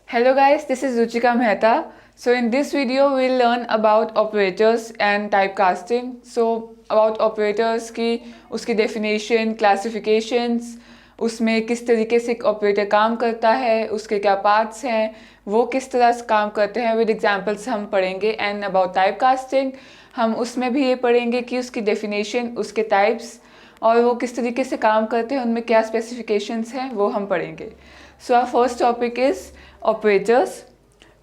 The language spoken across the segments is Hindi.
Hello guys, this is Ruchika Mehta. So in this video we'll learn about operators and typecasting. So about operators की उसकी definition, classifications, उसमें किस तरीके से एक ऑपरेटर काम करता है, उसके क्या पार्ट्स हैं, वो किस तरह से काम करते हैं, विद एग्जांपल्स हम पढ़ेंगे. एंड अबाउट टाइपकास्टिंग हम उसमें भी ये पढ़ेंगे कि उसकी डेफिनेशन, उसके टाइप्स और वो किस तरीके से काम करते हैं, उनमें क्या स्पेसिफिकेशंस हैं, वो हम पढ़ेंगे. So our first topic is operators.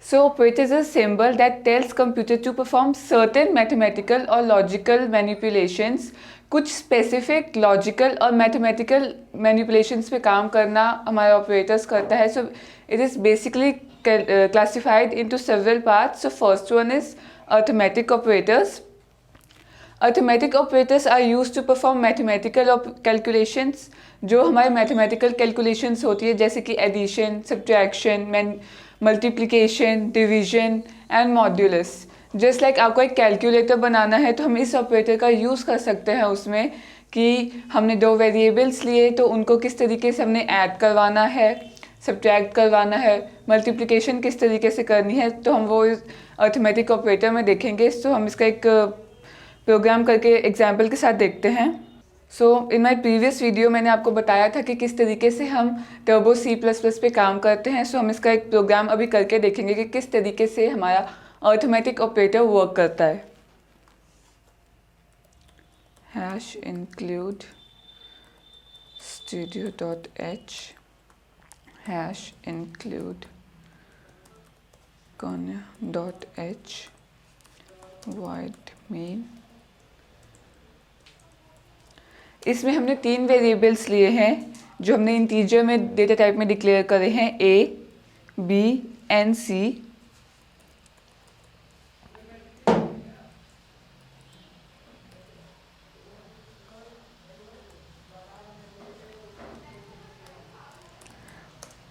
So operators is a symbol that tells computer to perform certain mathematical or logical manipulations. कुछ specific logical और mathematical manipulations पे काम करना हमारे operators करता है. So it is basically classified into several parts. So first one is arithmetic operators. Arithmetic operators are used to perform mathematical calculations. जो हमारे मैथमेटिकल कैलकुलेशंस होती है जैसे कि addition, subtraction, multiplication, division and modulus. Just like आपको एक कैलकुलेटर बनाना है तो हम इस ऑपरेटर का यूज़ कर सकते हैं उसमें कि हमने दो वेरिएबल्स लिए तो उनको किस तरीके से हमने ऐड करवाना है, सब्ट्रैक्ट करवाना है, मल्टीप्लिकेशन किस तरीके से करनी है, तो हम वो अर्थमेटिक ऑपरेटर में देखेंगे. तो हम इसका एक प्रोग्राम करके एग्जाम्पल के साथ देखते हैं. सो इन माई प्रीवियस वीडियो मैंने आपको बताया था कि किस तरीके से हम टर्बो C++ पे काम करते हैं. सो हम इसका एक प्रोग्राम अभी करके देखेंगे कि किस तरीके से हमारा अर्थमेटिक ऑपरेटर वर्क करता है. Hash include studio.h hash include .h void main. इसमें हमने 3 वेरिएबल्स लिए हैं जो हमने इंटीजर में डेटा टाइप में डिक्लेयर करे हैं, a, b and c.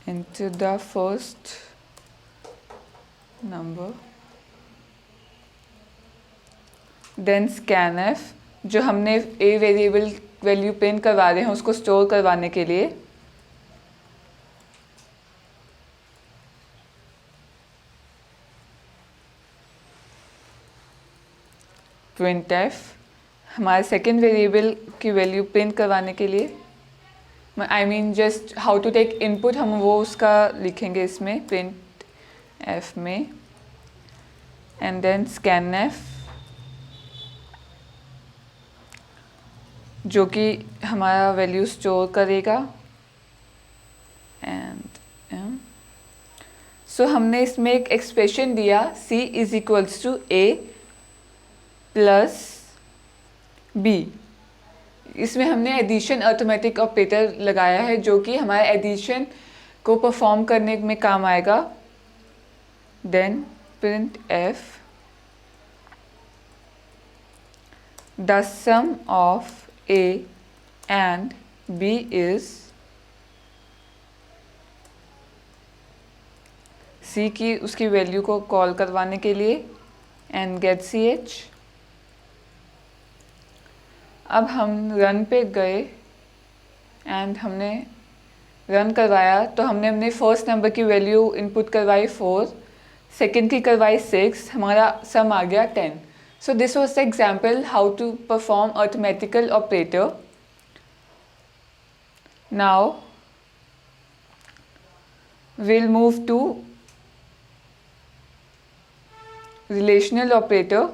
Enter the first number, then scanf जो हमने a वेरिएबल वैल्यू प्रिंट करवा रहे हैं उसको स्टोर करवाने के लिए. printf हमारे सेकेंड वेरिएबल की वैल्यू प्रिंट करवाने के लिए. I mean just how to take input हम वो उसका लिखेंगे इसमें प्रिंट एफ में. एंड देन स्कैनएफ जो कि हमारा वैल्यू स्टोर करेगा. एंड सो हमने इसमें एक एक्सप्रेशन दिया c is equals to a plus b. इसमें हमने एडिशन अर्थमेटिक ऑपरेटर लगाया है जो कि हमारे एडिशन को परफॉर्म करने में काम आएगा. Then print f the sum of a and b is c की उसकी वैल्यू को कॉल करवाने के लिए and get ch. अब हम रन पे गए एंड हमने रन करवाया तो हमने फर्स्ट नंबर की वैल्यू इनपुट करवाई 4, सेकंड की करवाई 6, हमारा सम आ गया 10. So this was the example how to perform arithmetical operator. Now we'll move to relational operator.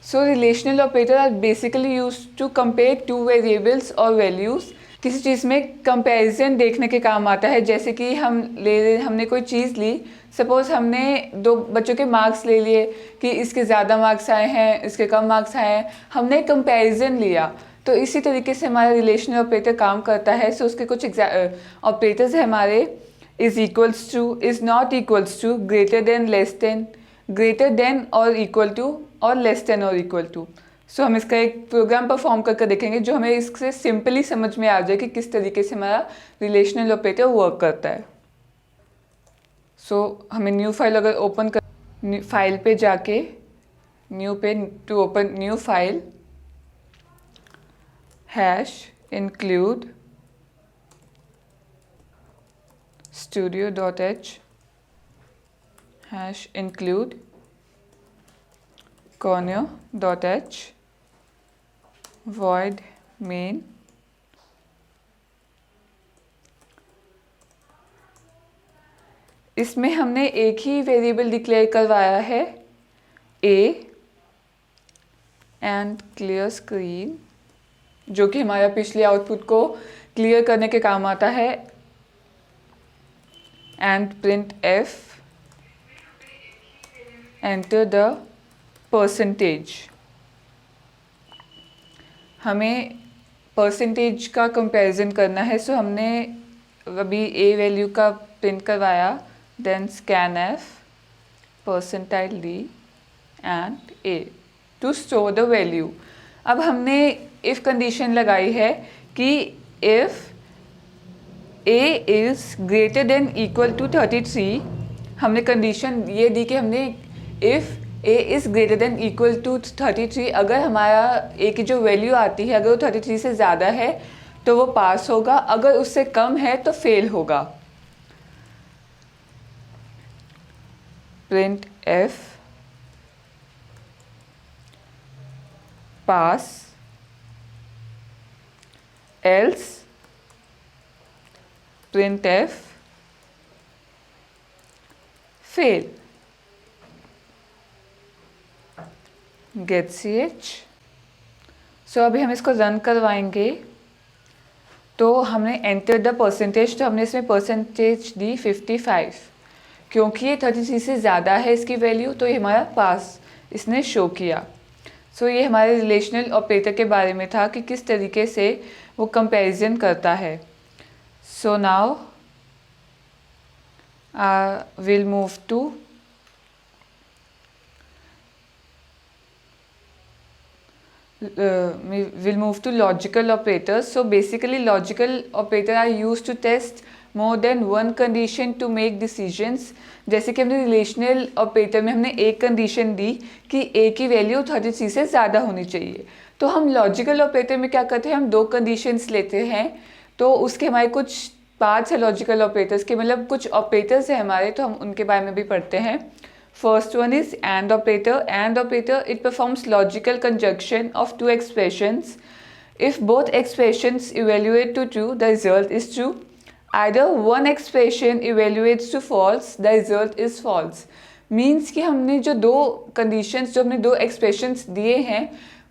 So relational operator are basically used to compare two variables or values. किसी चीज़ में कंपैरिजन देखने के काम आता है. जैसे कि हमने कोई चीज़ ली, सपोज़ हमने 2 बच्चों के मार्क्स ले लिए कि इसके ज़्यादा मार्क्स आए हैं, इसके कम मार्क्स आए हैं, हमने कंपैरिजन लिया. तो इसी तरीके से हमारा रिलेशनल ऑपरेटर काम करता है. सो उसके कुछ ऑपरेटर्स हैं हमारे. Is equals to, is not equals to, greater than, less than, greater than और इक्वल टू, और लेस देन और इक्वल टू. सो हम इसका एक प्रोग्राम परफॉर्म करके देखेंगे जो हमें इससे सिंपली समझ में आ जाए कि किस तरीके से हमारा रिलेशनल ऑपरेटर वर्क करता है. सो हमें न्यू फाइल अगर ओपन कर, फाइल पे जाके न्यू पे to open new file, hash include studio.h hash include conio.h void main इसमें हमने एक ही वेरिएबल डिक्लेयर करवाया है a एंड क्लियर स्क्रीन, जो कि हमारा पिछले आउटपुट को क्लियर करने के काम आता है, and print f enter the percentage. हमें परसेंटेज का कंपैरिजन करना है, सो हमने अभी a वैल्यू का प्रिंट करवाया, then scan f percentile d and a to store the value. अब हमने इफ कंडीशन लगाई है कि if a is greater than equal to 33, हमने कंडीशन ये दी कि हमने if a is greater than equal to 33, अगर हमारा a की जो वैल्यू आती है अगर वो 33 से ज़्यादा है तो वो पास होगा, अगर उससे कम है तो फेल होगा। Print f pass else print f fail get ch। So अभी हम इसको रन करवाएंगे, तो हमने एंटर द परसेंटेज, तो हमने इसमें परसेंटेज दी 55, क्योंकि ये 33 से ज़्यादा है इसकी वैल्यू, तो ये हमारा पास इसने शो किया। सो ये हमारे रिलेशनल ऑपरेटर के बारे में था कि किस तरीके से वो कंपैरिजन करता है। So now will move to we'll move to logical operators. So basically logical operators are used to test more than one condition to make decisions. जैसे कि हमने रिलेशनल ऑपरेटर में हमने एक कंडीशन दी कि a की वैल्यू 33 से ज़्यादा होनी चाहिए, तो हम लॉजिकल ऑपरेटर में क्या करते हैं, हम दो कंडीशंस लेते हैं, तो उसके हमारे कुछ पार्ट्स है लॉजिकल ऑपरेटर्स के, मतलब कुछ ऑपरेटर्स हैं हमारे, तो हम उनके बारे में भी पढ़ते हैं। First one is AND operator. AND operator, it performs logical conjunction of two expressions. If both expressions evaluate to true, the result is true. Either one expression evaluates to false, the result is false. Means कि हमने जो दो conditions, जो हमने दो expressions दिए हैं,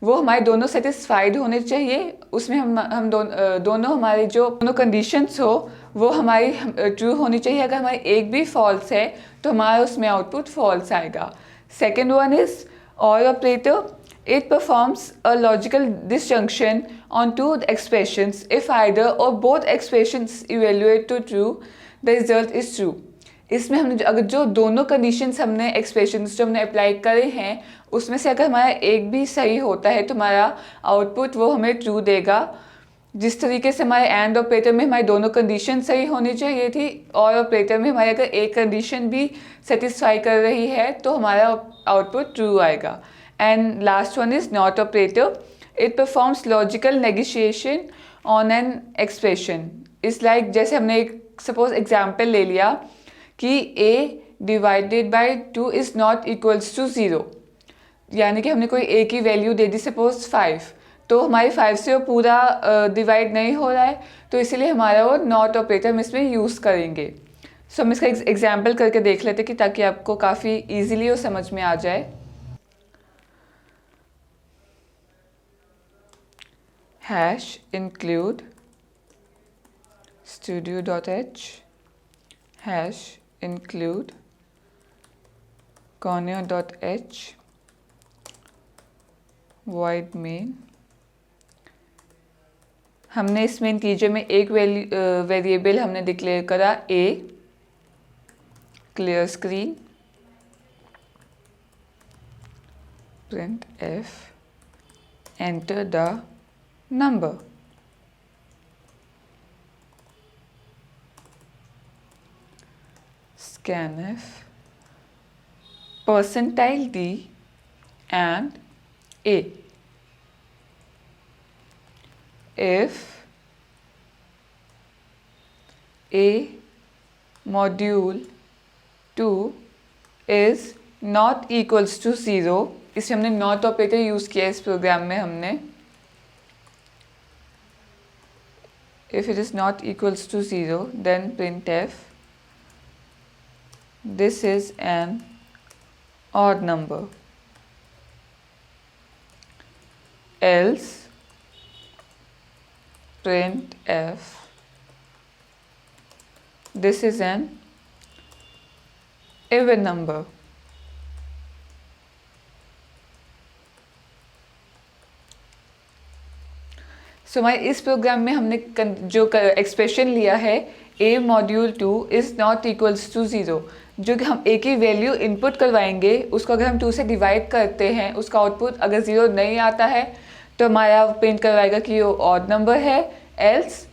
वो हमारे दोनों सेटिस्फाइड होने चाहिए। उसमें हम दोनों हमारे जो दोनों कंडीशंस हो वो हमारी ट्रू होनी चाहिए। अगर हमारी एक भी फॉल्स है तो हमारा उसमें आउटपुट फॉल्स आएगा। Second one is OR operator, it performs a logical disjunction on two expressions. If either or both expressions evaluate to true, the result is true. इसमें हमने अगर जो दोनों कंडीशंस हमने एक्सप्रेशंस जो हमने अप्लाई करे हैं उसमें से अगर हमारा एक भी सही होता है तो हमारा आउटपुट वो हमें ट्रू देगा। जिस तरीके से हमारे एंड ऑपरेटर में हमारी दोनों कंडीशन सही होनी चाहिए थी, और ऑपरेटर में हमारी अगर एक कंडीशन भी सेटिस्फाई कर रही है तो हमारा आउटपुट ट्रू आएगा। And last one is not operator, it performs logical negotiation on an expression. It's like जैसे हमने एक सपोज एग्जाम्पल ले लिया कि a divided by 2 is not equals to 0, यानी कि हमने कोई a की वैल्यू दे दी सपोज 5, तो हमारे 5 से वो पूरा डिवाइड नहीं हो रहा है, तो इसीलिए हमारा वो नॉट ऑपरेटर हम इसमें यूज़ करेंगे। सो हम इसका एग्जाम्पल करके देख लेते कि ताकि आपको काफ़ी ईजिली वो समझ में आ जाए। Hash include studio.h hash include conio.h void main। हमने इसमें इंटीजर में एक वेरिएबल हमने डिक्लेयर करा a, clear screen, print f, enter the number. scanf percentile d and a। if a module 2 is not equals to 0, इसमें हमने नॉट ऑपरेटर यूज़ किया इस प्रोग्राम में हमने। If it is not equals to 0, then printf this is an odd number, else printf this is an even number। सो हमारे इस प्रोग्राम में हमने जो एक्सप्रेशन लिया है a module 2 is not equals to 0, जो कि हम a की वैल्यू इनपुट करवाएंगे, उसको अगर हम 2 से डिवाइड करते हैं, उसका आउटपुट अगर 0 नहीं आता है तो हमारा प्रिंट करवाएगा कि वो ऑड नंबर है, एल्स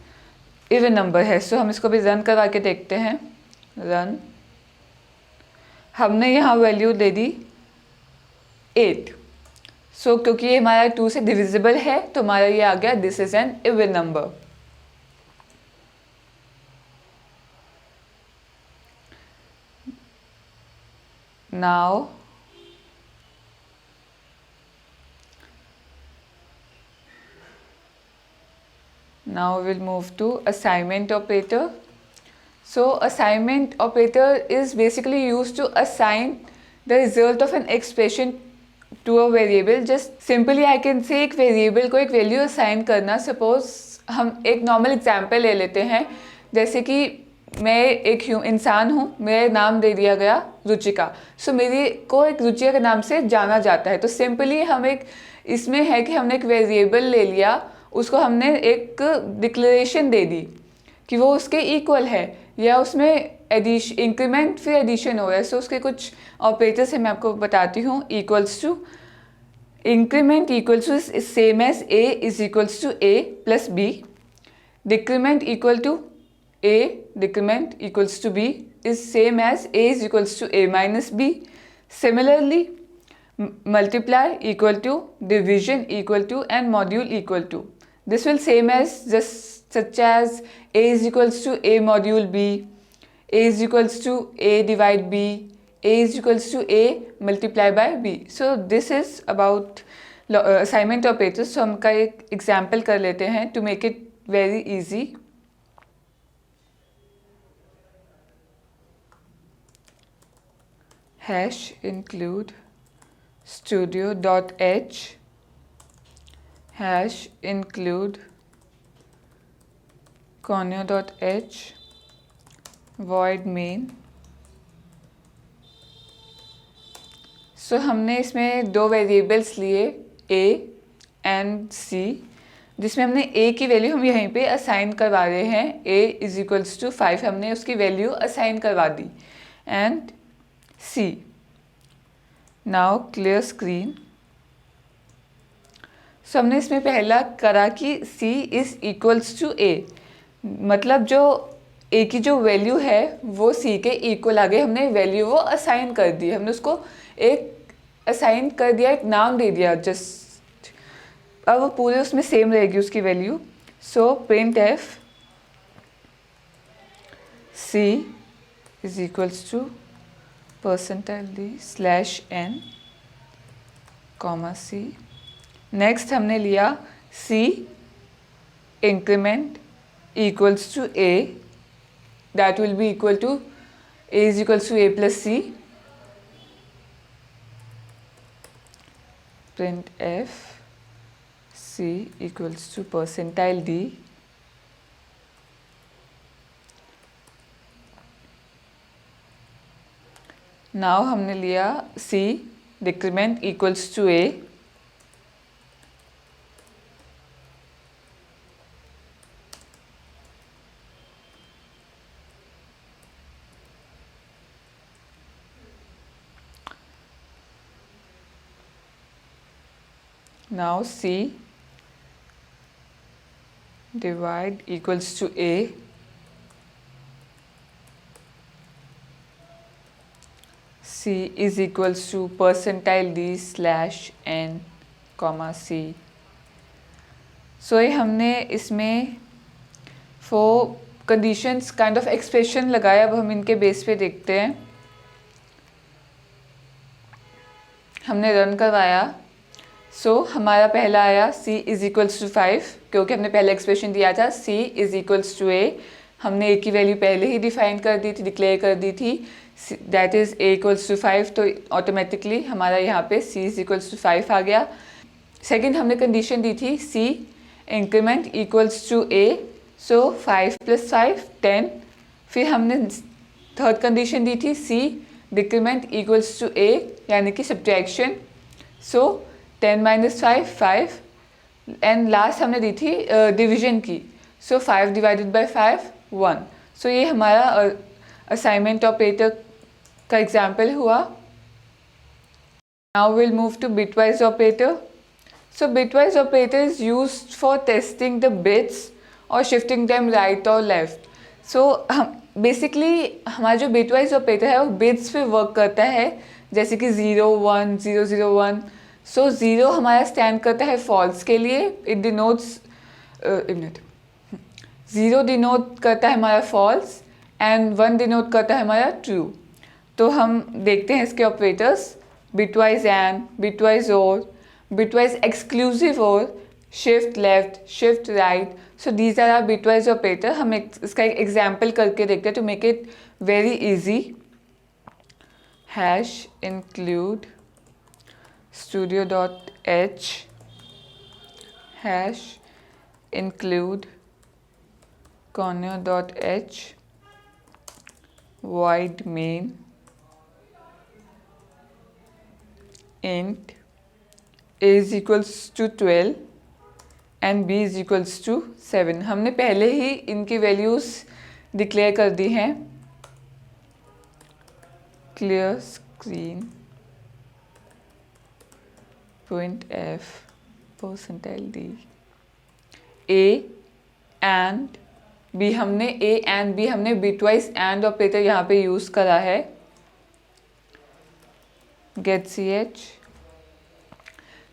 इवन नंबर है। सो हम इसको भी रन करवा के देखते हैं। रन, हमने यहाँ वैल्यू दे दी 8। सो क्योंकि ये हमारा 2 से डिविजिबल है तो हमारा ये आ गया this is an even number. Now we'll move to assignment operator. So assignment operator is basically used to assign the result of an expression to a variable। Just simply I can say एक variable को एक value assign करना। Suppose हम एक normal example ले लेते हैं, जैसे कि मैं एक इंसान हूँ, मेरा नाम दे दिया गया रुचिका। सो मेरी को एक रुचिका के नाम से जाना जाता है। तो सिंपली हम एक इसमें है कि हमने एक वेरिएबल ले लिया, उसको हमने एक डिक्लेरेशन दे दी कि वो उसके इक्वल है, या उसमें इंक्रीमेंट फिर एडिशन हो रहा है। सो उसके कुछ ऑपरेटर्स हैं, मैं आपको बताती हूँ। Equals to, increment equals to same as A is equals to A plus B. Decrement equal to a, decrement equals to b is same as a is equals to a minus b. Similarly, multiply equal to, division equal to, and module equal to. This will same as just such as a is equals to a module b, a is equals to a divide b, a is equals to a multiply by b. So this is about assignment operators. So हम का एक example कर लेते हैं to make it very easy. Hash include studio.h, hash include conio.h, void main। सो हमने इसमें दो वेरिएबल्स लिए a एंड c, जिसमें हमने a की वैल्यू हम यहीं पे असाइन करवा रहे हैं। a इज इक्वल्स टू 5 हमने उसकी वैल्यू असाइन करवा दी, and C। Now clear screen। So हमने इसमें पहला करा कि C is equals to A, मतलब जो A की जो वैल्यू है वो C के इक्वल आ गई। हमने वैल्यू वो असाइन कर दी, हमने उसको एक असाइन कर दिया, एक नाम दे दिया जस्ट। अब वो पूरे उसमें सेम रहेगी उसकी value. So print F C is equals to percentile d slash n comma c। Next हमने लिया c increment equals to a, that will be equal to a is equals to a plus c। Print f c equals to percentile d now हमने लिया C decrement equals to A, now C divide equals to A, C is equals to percentile d slash n comma c। सो ये हमने इसमें 4 कंडीशंस काइंड ऑफ एक्सप्रेशन लगाया, अब हम इनके बेस पे देखते हैं। हमने रन करवाया, हमारा पहला आया c इज इक्वल्स टू 5, क्योंकि हमने पहला एक्सप्रेशन दिया था c is equals to a। हमने a की वैल्यू पहले ही डिफाइन कर दी थी, डिक्लेयर कर दी थी, that is a equals to 5, तो ऑटोमेटिकली हमारा यहाँ पे c इज इक्वल्स टू 5 आ गया। सेकंड हमने कंडीशन दी थी c increment equals to a, 5 + 5 10। फिर हमने थर्ड कंडीशन दी थी c decrement equals to a, यानी कि सब्ट्रैक्शन, 10 - 5 5। एंड लास्ट हमने दी थी डिवीजन की, 5 / 5 1। ये हमारा असाइनमेंट ऑपरेटर का एग्जाम्पल हुआ। Now will move to bitwise operator. Bitwise operator is used for testing the bits और शिफ्टिंग देम राइट और लेफ्ट। हम बेसिकली हमारा जो बिटवाइज ऑपरेटर है वो बिट्स पे वर्क करता है, जैसे कि 0 1 0 0 1। 0 हमारा स्टैंड करता है फॉल्स के लिए, इट डिनोट्स 0 डिनोट करता है हमारा फॉल्स एंड 1 डिनोट करता है हमारा ट्रू। तो हम देखते हैं इसके operators, bitwise and, bitwise or, bitwise exclusive or, shift left, shift right. These are are bitwise operator. हम इसका एक एग्जाम्पल करके देखते हैं to make it very easy. Hash include studio.h hash include corner.h void main int a is equals to 12 and b is equals to 7। हमने पहले ही इनकी वैल्यूज़ डिक्लेयर कर दी हैं। Clear screen .f %d a and b, हमने a एंड b हमने बिटवाइज एंड ऑपरेटर यहाँ पे यूज़ करा है। Get ch।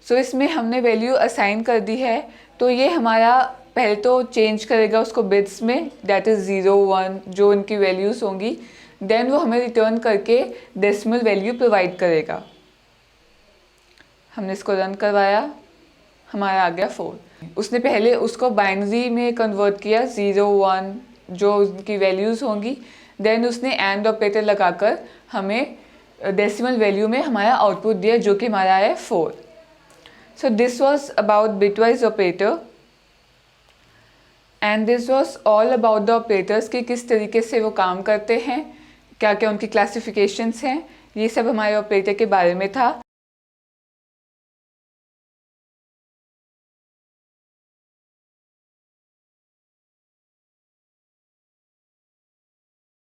इसमें हमने वैल्यू असाइन कर दी है, तो ये हमारा पहले तो चेंज करेगा उसको बिट्स में, दैट इज़ 0 1 जो इनकी वैल्यूज़ होंगी, देन वो हमें रिटर्न करके डेसिमल वैल्यू प्रोवाइड करेगा। हमने इसको रन करवाया, हमारा आ गया 4। उसने पहले उसको बाइनरी में कन्वर्ट किया 0 1 जो उनकी वैल्यूज़ होंगी, देन उसने एंड ऑपरेटर लगाकर हमें डेसिमल वैल्यू में हमारा आउटपुट दिया, जो कि हमारा है 4। So this was about bitwise operator and this was all about the operators कि किस तरीके से वो काम करते हैं, क्या क्या उनकी क्लासिफिकेशंस हैं, ये सब हमारे ऑपरेटर के बारे में था।